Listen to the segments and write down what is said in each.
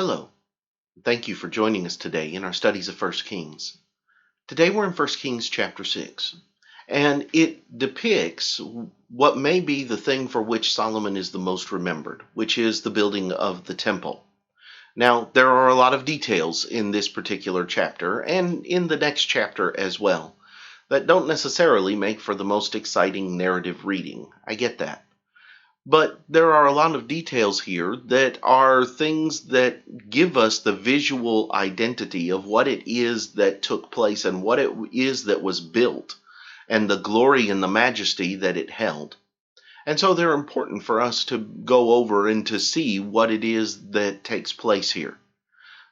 Hello, thank you for joining us today in our studies of First Kings. Today we're in First Kings chapter 6, and it depicts what may be the thing for which Solomon is the most remembered, which is the building of the temple. Now, there are a lot of details in this particular chapter, and in the next chapter as well, that don't necessarily make for the most exciting narrative reading. I get that. But there are a lot of details here that are things that give us the visual identity of what it is that took place and what it is that was built and the glory and the majesty that it held. And so they're important for us to go over and to see what it is that takes place here.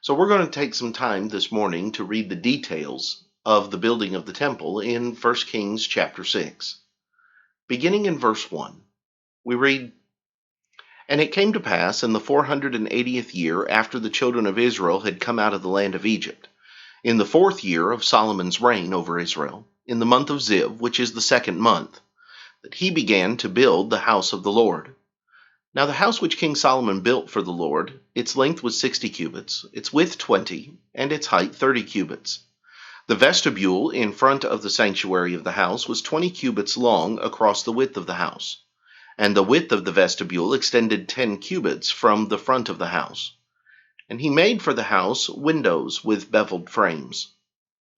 So we're going to take some time this morning to read the details of the building of the temple in 1 Kings chapter 6. Beginning in verse 1, we read, "And it came to pass in the 480th year after the children of Israel had come out of the land of Egypt, in the 4th year of Solomon's reign over Israel, in the month of Ziv, which is the 2nd month, that he began to build the house of the Lord. Now the house which King Solomon built for the Lord, its length was 60 cubits, its width 20, and its height 30 cubits. The vestibule in front of the sanctuary of the house was 20 cubits long across the width of the house. And the width of the vestibule extended 10 cubits from the front of the house. And he made for the house windows with beveled frames.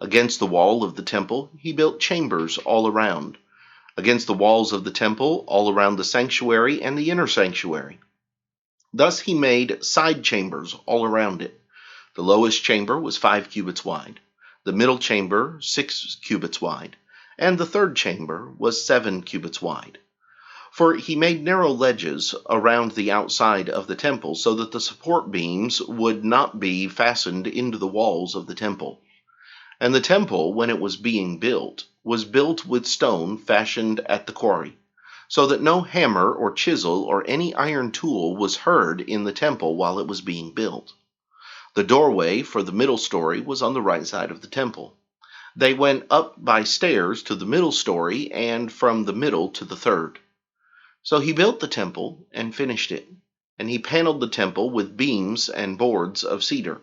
Against the wall of the temple he built chambers all around, against the walls of the temple, all around the sanctuary and the inner sanctuary. Thus he made side chambers all around it. The lowest chamber was 5 cubits wide, the middle chamber 6 cubits wide, and the third chamber was 7 cubits wide. For he made narrow ledges around the outside of the temple, so that the support beams would not be fastened into the walls of the temple. And the temple, when it was being built, was built with stone fashioned at the quarry, so that no hammer or chisel or any iron tool was heard in the temple while it was being built. The doorway for the middle story was on the right side of the temple. They went up by stairs to the middle story, and from the middle to the third. So he built the temple and finished it, and he paneled the temple with beams and boards of cedar.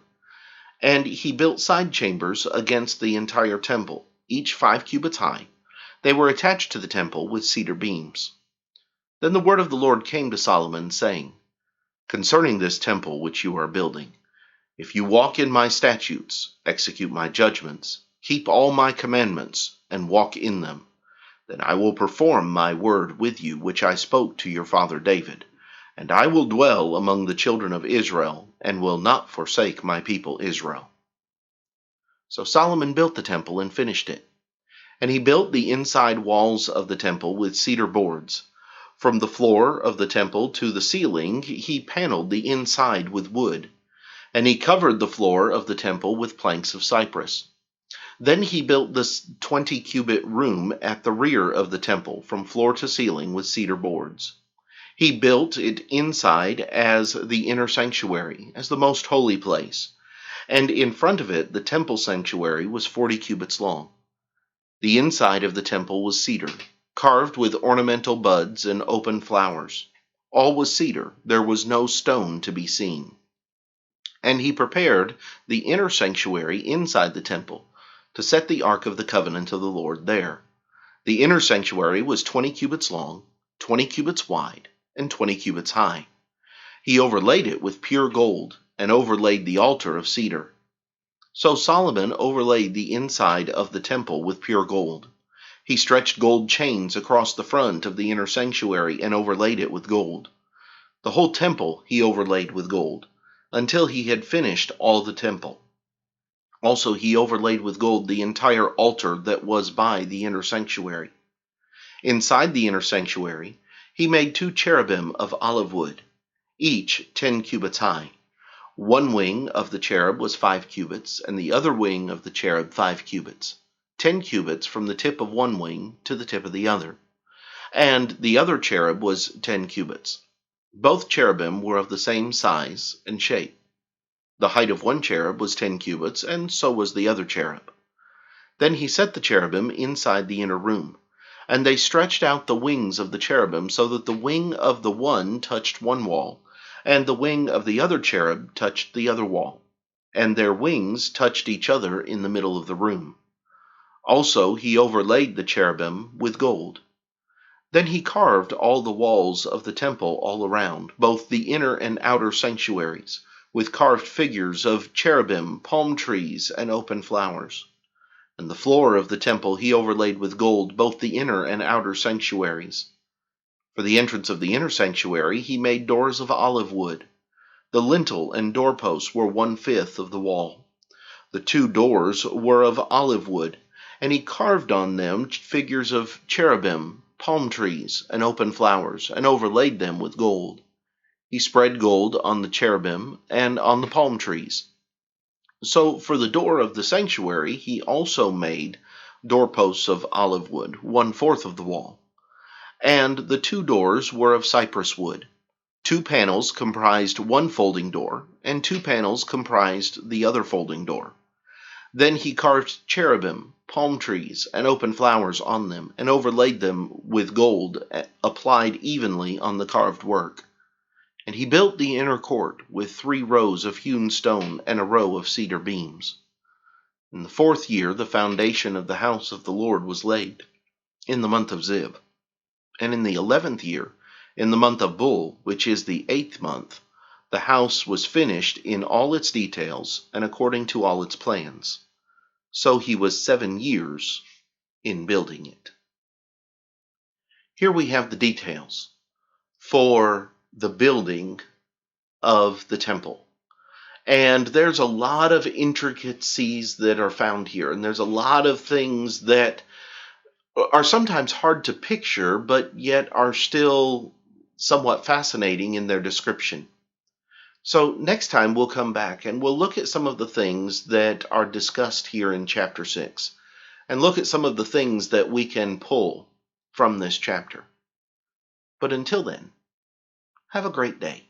And he built side chambers against the entire temple, each 5 cubits high. They were attached to the temple with cedar beams. Then the word of the Lord came to Solomon, saying, Concerning this temple which you are building, if you walk in my statutes, execute my judgments, keep all my commandments, and walk in them, then I will perform my word with you which I spoke to your father David, and I will dwell among the children of Israel, and will not forsake my people Israel." So Solomon built the temple and finished it. And he built the inside walls of the temple with cedar boards. From the floor of the temple to the ceiling he paneled the inside with wood, and he covered the floor of the temple with planks of cypress. Then he built this 20-cubit room at the rear of the temple, from floor to ceiling, with cedar boards. He built it inside as the inner sanctuary, as the most holy place, and in front of it the temple sanctuary was 40 cubits long. The inside of the temple was cedar, carved with ornamental buds and open flowers. All was cedar, there was no stone to be seen. And he prepared the inner sanctuary inside the temple, to set the ark of the covenant of the Lord there. The inner sanctuary was 20 cubits long, 20 cubits wide, and 20 cubits high. He overlaid it with pure gold, and overlaid the altar of cedar. So Solomon overlaid the inside of the temple with pure gold. He stretched gold chains across the front of the inner sanctuary and overlaid it with gold. The whole temple he overlaid with gold, until he had finished all the temple. Also he overlaid with gold the entire altar that was by the inner sanctuary. Inside the inner sanctuary he made 2 cherubim of olive wood, each 10 cubits high. One wing of the cherub was 5 cubits, and the other wing of the cherub 5 cubits, 10 cubits from the tip of one wing to the tip of the other. And the other cherub was 10 cubits. Both cherubim were of the same size and shape. The height of one cherub was 10 cubits, and so was the other cherub. Then he set the cherubim inside the inner room, and they stretched out the wings of the cherubim so that the wing of the one touched one wall, And the wing of the other cherub touched the other wall, and their wings touched each other in the middle of the room. Also he overlaid the cherubim with gold. Then he carved all the walls of the temple all around, both the inner and outer sanctuaries, with carved figures of cherubim, palm trees, and open flowers. And the floor of the temple he overlaid with gold, both the inner and outer sanctuaries. For the entrance of the inner sanctuary he made doors of olive wood. The lintel and doorposts were 1/5 of the wall. The 2 doors were of olive wood, and he carved on them figures of cherubim, palm trees, and open flowers, and overlaid them with gold. He spread gold on the cherubim and on the palm trees. So for the door of the sanctuary he also made doorposts of olive wood, 1/4 of the wall. And the 2 doors were of cypress wood. 2 panels comprised one folding door, and 2 panels comprised the other folding door. Then he carved cherubim, palm trees, and open flowers on them, and overlaid them with gold applied evenly on the carved work. And he built the inner court with 3 rows of hewn stone and a row of cedar beams. In the 4th year the foundation of the house of the Lord was laid, in the month of Zib. And in the 11th year, in the month of Bul, which is the 8th month, the house was finished in all its details and according to all its plans. So he was 7 years in building it. Here we have the details for the building of the temple. And there's a lot of intricacies that are found here, and there's a lot of things that are sometimes hard to picture, but yet are still somewhat fascinating in their description. So next time we'll come back and we'll look at some of the things that are discussed here in chapter 6, and look at some of the things that we can pull from this chapter. But until then, have a great day.